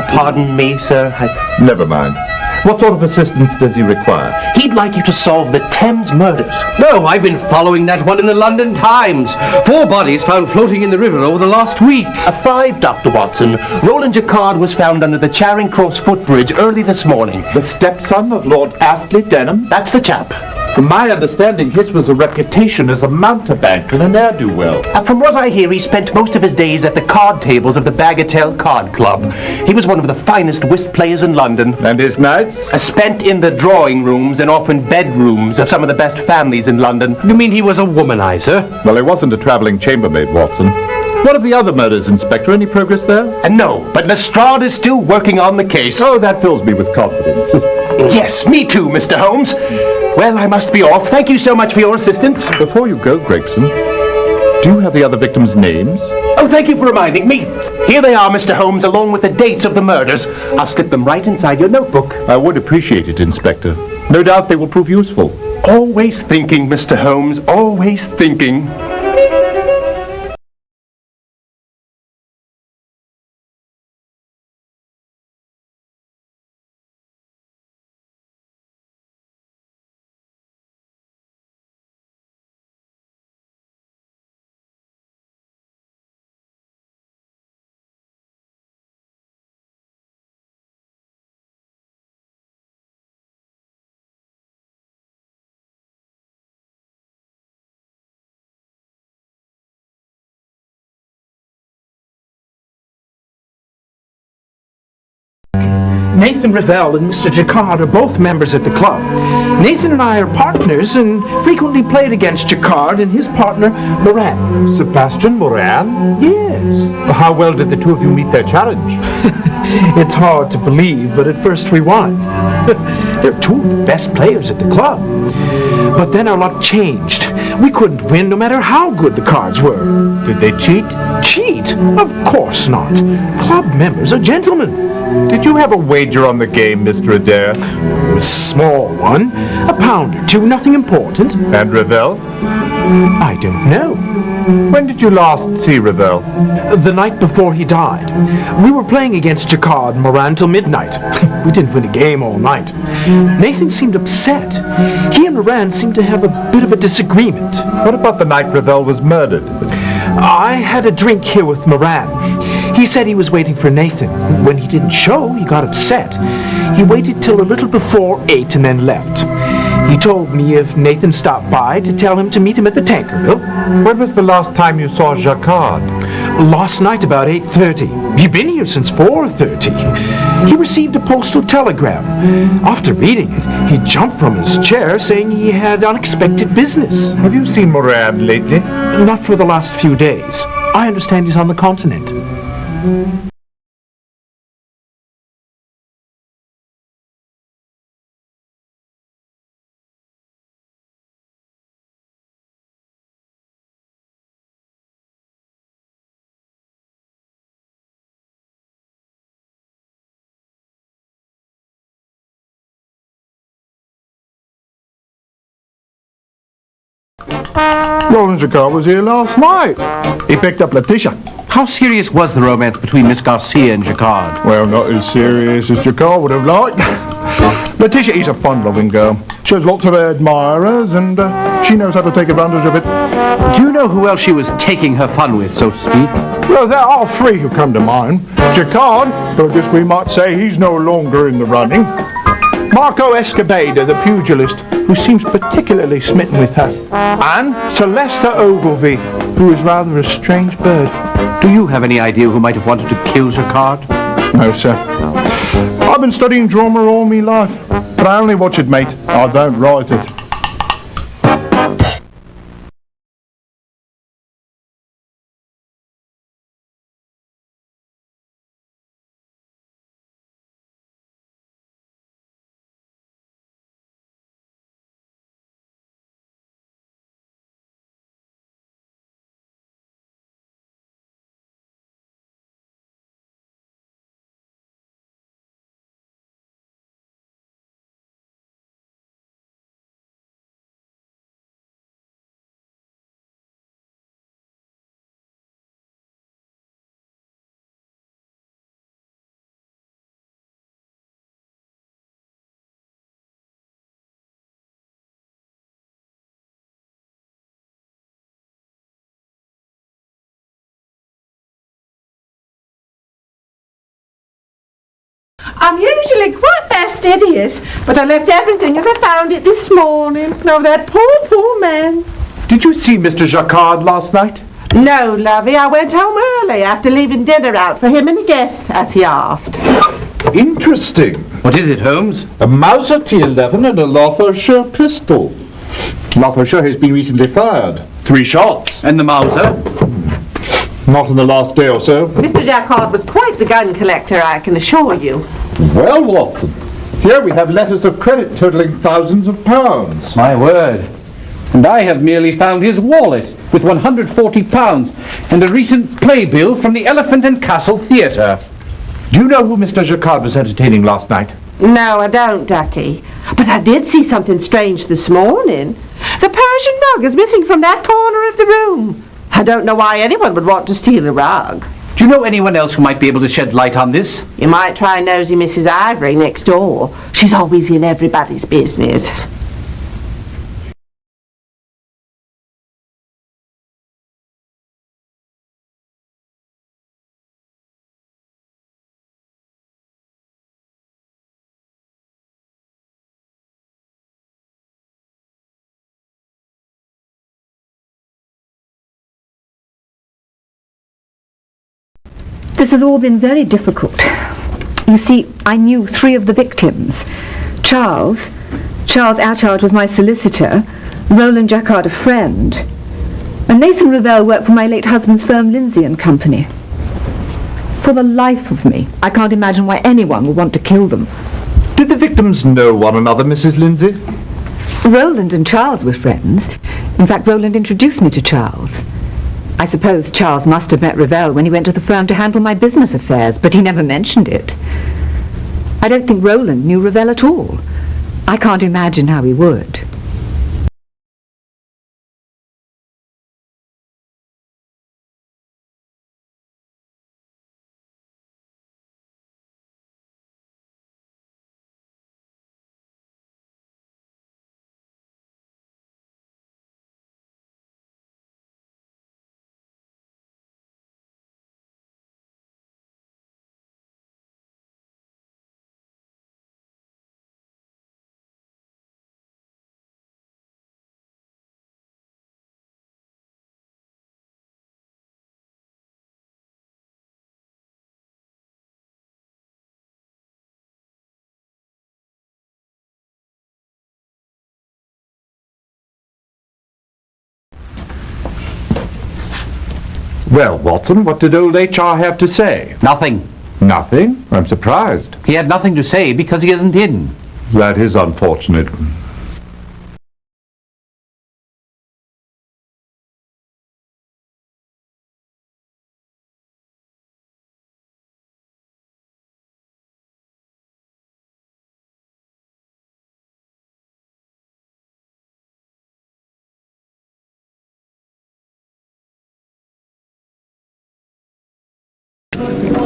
N: Pardon me, sir.
D: Never mind. What sort of assistance does he require?
N: He'd like you to solve the Thames murders.
C: No, I've been following that one in the London Times. 4 bodies found floating in the river over the last week.
N: 5, Dr. Watson. Roland Jacquard was found under the Charing Cross footbridge early this morning.
D: The stepson of Lord Astley Denham?
N: That's the chap.
D: From my understanding, his was a reputation as a mountebank and a ne'er-do-well.
N: From what I hear, he spent most of his days at the card tables of the Bagatelle Card Club. He was one of the finest whist players in London.
D: And his nights?
N: Spent in the drawing rooms and often bedrooms of some of the best families in London.
C: You mean he was a womanizer?
D: Well, he wasn't a travelling chambermaid, Watson. What of the other murders, Inspector? Any progress there?
N: No, but Lestrade is still working on the case.
D: Oh, that fills me with confidence.
N: Yes, me too, Mr. Holmes. Well, I must be off. Thank you so much for your assistance.
D: Before you go, Gregson, do you have the other victims' names?
N: Oh, thank you for reminding me. Here they are, Mr. Holmes, along with the dates of the murders. I'll slip them right inside your notebook.
D: I would appreciate it, Inspector. No doubt they will prove useful.
N: Always thinking, Mr. Holmes, always thinking.
V: Nathan Revell and Mr. Jacquard are both members at the club. Nathan and I are partners and frequently played against Jacquard and his partner, Moran.
D: Sebastian Moran?
V: Yes.
D: How well did the two of you meet their challenge?
V: It's hard to believe, but at first we won. They're 2 of the best players at the club. But then our luck changed. We couldn't win no matter how good the cards were.
D: Did they cheat?
V: Cheat? Of course not. Club members are gentlemen.
D: Did you have a wager on the game, Mr. Adair?
V: A small one. A pound or 2, nothing important.
D: And Revell?
V: I don't know.
D: When did you last see Revell?
V: The night before he died. We were playing against Jacquard and Moran till midnight. We didn't win a game all night. Nathan seemed upset. He and Moran seemed to have a bit of a disagreement.
D: What about the night Revell was murdered?
V: I had a drink here with Moran. He said he was waiting for Nathan. When he didn't show, he got upset. He waited till a little before 8 and then left. He told me if Nathan stopped by to tell him to meet him at the Tankerville.
D: When was the last time you saw Jacquard?
V: Last night about 8:30. He'd been here since 4:30. He received a postal telegram. After reading it, he jumped from his chair saying he had unexpected business.
D: Have you seen Moran lately?
V: Not for the last few days. I understand he's on the continent.
P: Roland Jacquard was here last night. He picked up Letitia.
C: How serious was the romance between Miss Garcia and Jacquard?
P: Well, not as serious as Jacquard would have liked. Letitia is a fun-loving girl. She has lots of admirers, and she knows how to take advantage of it.
C: Do you know who else she was taking her fun with, so to speak?
P: Well, there are three who come to mind. Jacquard, though I guess we might say he's no longer in the running. Marco Escobedo, the pugilist, who seems particularly smitten with her. And Celesta Ogilvy, who is rather a strange bird.
C: Do you have any idea who might have wanted to kill Jacquard?
P: No, sir. I've been studying drama all my life, but I only watch it, mate. I don't write it.
J: I'm usually quite fastidious, but I left everything as I found it this morning. Oh, that poor, poor man.
V: Did you see Mr. Jacquard last night?
J: No, lovey, I went home early after leaving dinner out for him and a guest, as he asked.
V: Interesting.
C: What is it, Holmes?
S: A Mauser T11 and a Lancashire pistol. Lancashire has been recently fired. 3 shots.
C: And the Mauser?
S: Not in the last day or so.
J: Mr. Jacquard was quite the gun collector, I can assure you.
S: Well, Watson, here we have letters of credit totaling thousands of pounds.
M: My word. And I have merely found his wallet with £140 and a recent playbill from the Elephant and Castle Theatre.
V: Do you know who Mr. Jacquard was entertaining last night?
J: No, I don't, Ducky. But I did see something strange this morning. The Persian rug is missing from that corner of the room. I don't know why anyone would want to steal a rug.
C: Do you know anyone else who might be able to shed light on this?
J: You might try nosy Mrs. Ivory next door. She's always in everybody's business.
B: This has all been very difficult. You see, I knew 3 of the victims. Charles Atchard was my solicitor, Roland Jacquard a friend, and Nathan Revell worked for my late husband's firm, Lindsay and Company. For the life of me, I can't imagine why anyone would want to kill them.
D: Did the victims know one another, Mrs. Lindsay?
B: Roland and Charles were friends. In fact, Roland introduced me to Charles. I suppose Charles must have met Revell when he went to the firm to handle my business affairs, but he never mentioned it. I don't think Roland knew Revell at all. I can't imagine how he would.
D: Well, Watson, what did old H.R. have to say?
C: Nothing.
D: Nothing? I'm surprised.
C: He had nothing to say because he isn't in.
D: That is unfortunate.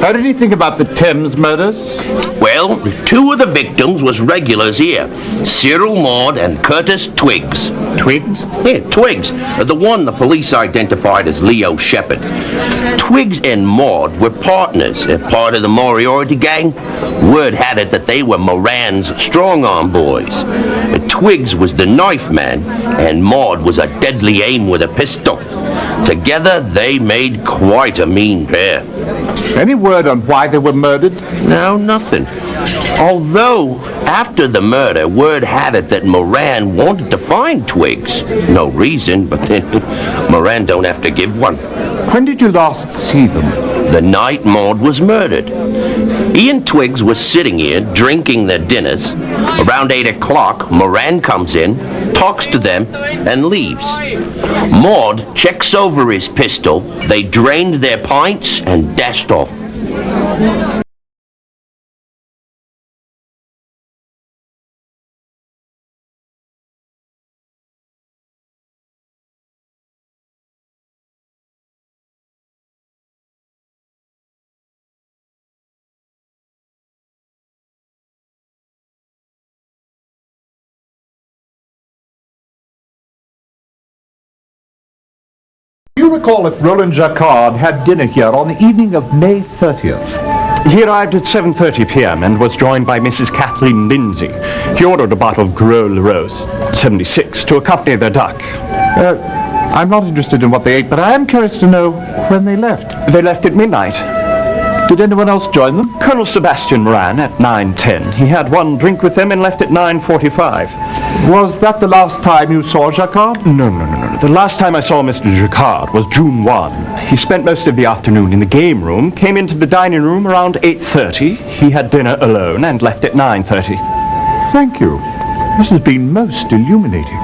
S: Heard anything about the Thames murders?
G: Well, two of the victims was regulars here. Cyril Maud and Curtis Twiggs.
S: Twiggs?
G: Yeah, Twiggs. The one the police identified as Leo Shepherd. Twiggs and Maud were partners, part of the Moriarty gang. Word had it that they were Moran's strong-arm boys. Twiggs was the knife man, and Maud was a deadly aim with a pistol. Together, they made quite a mean pair.
S: Any word on why they were murdered?
G: No, nothing. Although, after the murder, word had it that Moran wanted to find Twiggs. No reason, but then Moran don't have to give one.
S: When did you last see them?
G: The night Maud was murdered. He and Twiggs were sitting here, drinking their dinners. Around 8 o'clock, Moran comes in, talks to them, and leaves. Maud checks over his pistol. They drained their pints and dashed off.
D: Do you recall if Roland Jacquard had dinner here on the evening of May 30th?
L: He arrived at 7:30 p.m. and was joined by Mrs. Kathleen Lindsay. He ordered a bottle of Gros Rose, 76, to accompany their duck.
D: I'm not interested in what they ate, but I am curious to know when they left.
L: They left at midnight.
D: Did anyone else join them?
L: Colonel Sebastian Moran at 9:10. He had one drink with them and left at 9:45.
D: Was that the last time you saw Jacquard?
L: No. The last time I saw Mr. Jacquard was June 1. He spent most of the afternoon in the game room, came into the dining room around 8:30. He had dinner alone and left at 9:30.
D: Thank you. This has been most illuminating.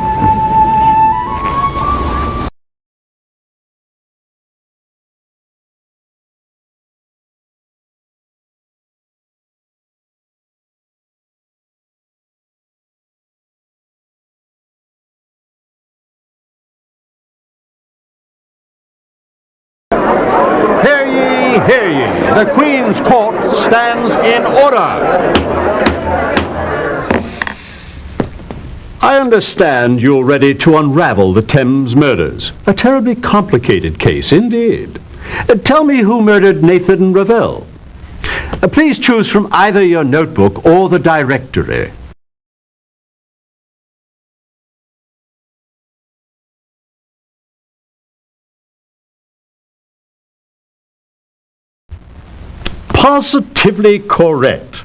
L: Hear ye! The Queen's Court stands in order! I understand you're ready to unravel the Thames murders. A terribly complicated case indeed. Tell me who murdered Nathan Ravel. Please choose from either your notebook or the directory. Positively correct.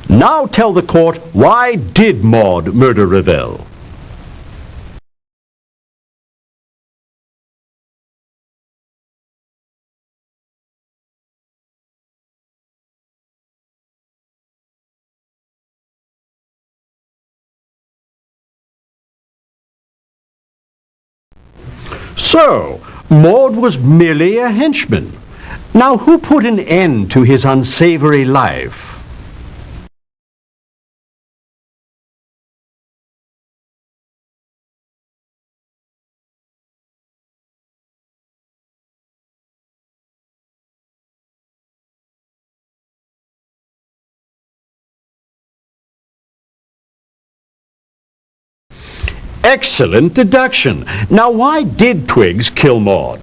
L: Now tell the court, why did Maud murder Ravel? So, Maud was merely a henchman. Now, who put an end to his unsavory life? Excellent deduction. Now, why did Twiggs kill Maud?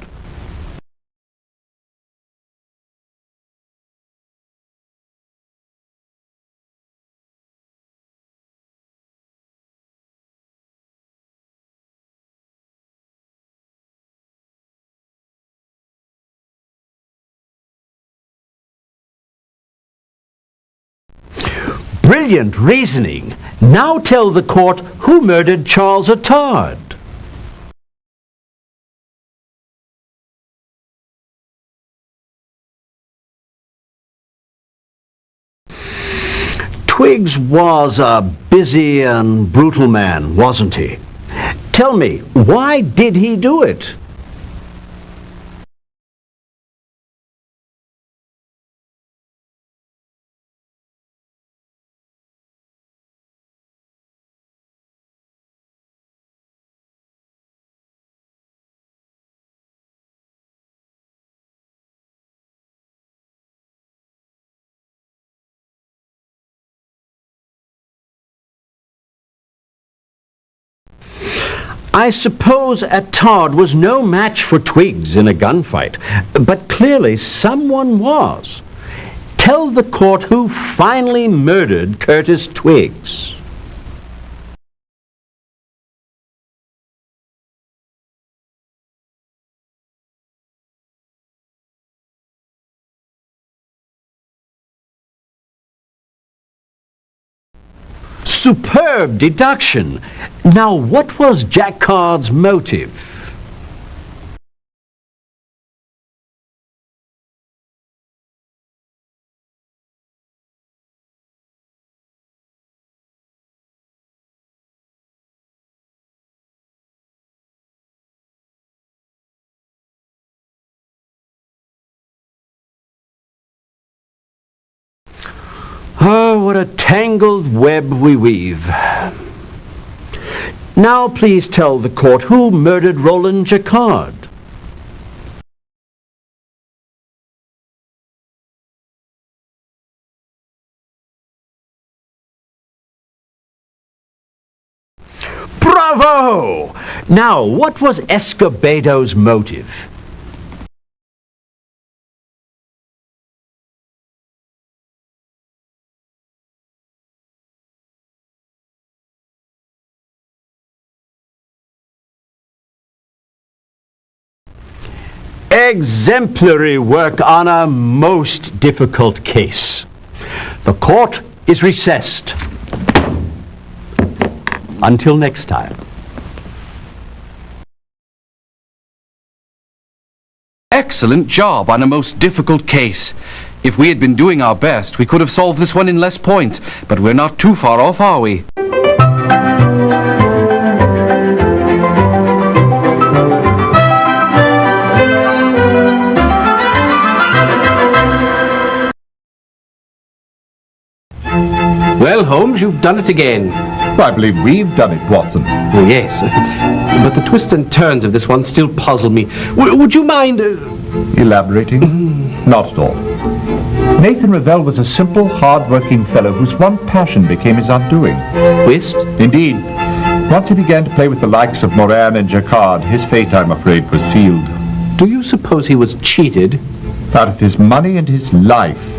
L: Brilliant reasoning. Now tell the court who murdered Charles Attard. Twiggs was a busy and brutal man, wasn't he? Tell me, why did he do it? I suppose Attard was no match for Twiggs in a gunfight, but clearly someone was. Tell the court who finally murdered Curtis Twiggs. Superb deduction. Now, what was Jacquard's motive? Oh, what a tangled web we weave. Now please tell the court who murdered Roland Jacquard. Bravo! Now, what was Escobedo's motive? Exemplary work on a most difficult case. The court is recessed. Until next time.
M: Excellent job on a most difficult case. If we had been doing our best, we could have solved this one in less points, but we're not too far off, are we? Well, Holmes, you've done it again.
D: I believe we've done it, Watson.
M: Oh, yes. But the twists and turns of this one still puzzle me. Would you mind...
D: Elaborating? Not at all. Nathan Revell was a simple, hard-working fellow whose one passion became his undoing.
M: Whist?
D: Indeed. Once he began to play with the likes of Moran and Jacquard, his fate, I'm afraid, was sealed.
M: Do you suppose he was cheated?
D: Out of his money and his life.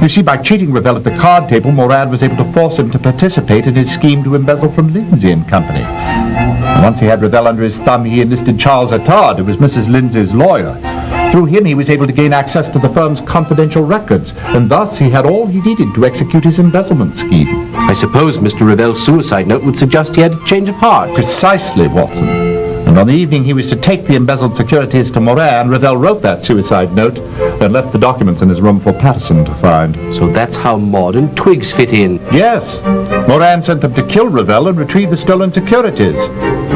D: You see, by cheating Revell at the card table, Moran was able to force him to participate in his scheme to embezzle from Lindsay and Company. And once he had Revell under his thumb, he enlisted Charles Attard, who was Mrs. Lindsay's lawyer. Through him, he was able to gain access to the firm's confidential records, and thus he had all he needed to execute his embezzlement scheme.
M: I suppose Mr. Revell's suicide note would suggest he had a change of heart.
D: Precisely, Watson. And on the evening he was to take the embezzled securities to Moran, Revell wrote that suicide note, then left the documents in his room for Patterson to find.
M: So that's how Maud and Twiggs fit in?
D: Yes. Moran sent them to kill Revell and retrieve the stolen securities.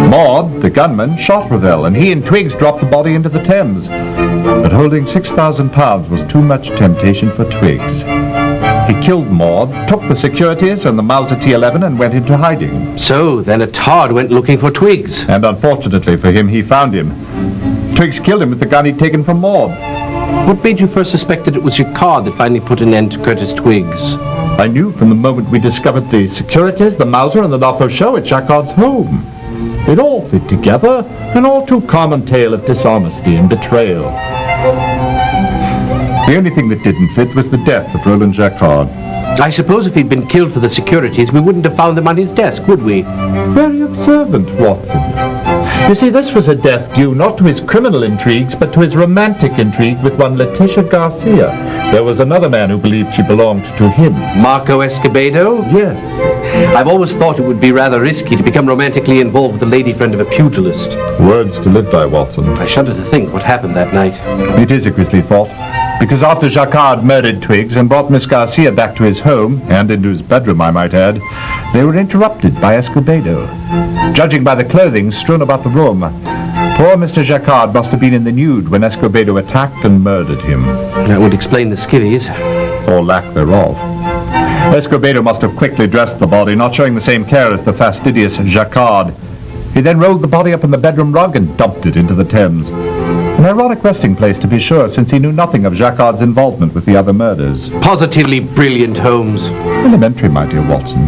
D: Maud, the gunman, shot Revell, and he and Twiggs dropped the body into the Thames. But holding £6,000 was too much temptation for Twiggs. He killed Maud, took the securities and the Mauser T11 and went into hiding.
M: So then Attard went looking for Twiggs.
D: And unfortunately for him, he found him. Twiggs killed him with the gun he'd taken from Maud.
M: What made you first suspect that it was Jacquard that finally put an end to Curtis Twiggs?
D: I knew from the moment we discovered the securities, the Mauser and the Lotho show at Jacquard's home. It all fit together, an all too common tale of dishonesty and betrayal. The only thing that didn't fit was the death of Roland Jacquard.
M: I suppose if he'd been killed for the securities, we wouldn't have found them on his desk, would we?
D: Very observant, Watson. You see, this was a death due not to his criminal intrigues, but to his romantic intrigue with one Letitia Garcia. There was another man who believed she belonged to him.
M: Marco Escobedo?
D: Yes.
M: I've always thought it would be rather risky to become romantically involved with a lady friend of a pugilist.
D: Words to live by, Watson.
M: I shudder to think what happened that night.
D: It is a grisly thought. Because after Jacquard murdered Twiggs and brought Miss Garcia back to his home, and into his bedroom, I might add, they were interrupted by Escobedo. Judging by the clothing strewn about the room, poor Mr. Jacquard must have been in the nude when Escobedo attacked and murdered him.
M: That would explain the skivvies.
D: Or lack thereof. Escobedo must have quickly dressed the body, not showing the same care as the fastidious Jacquard. He then rolled the body up in the bedroom rug and dumped it into the Thames. An ironic resting place, to be sure, since he knew nothing of Jacquard's involvement with the other murders.
M: Positively brilliant, Holmes.
D: Elementary, my dear Watson.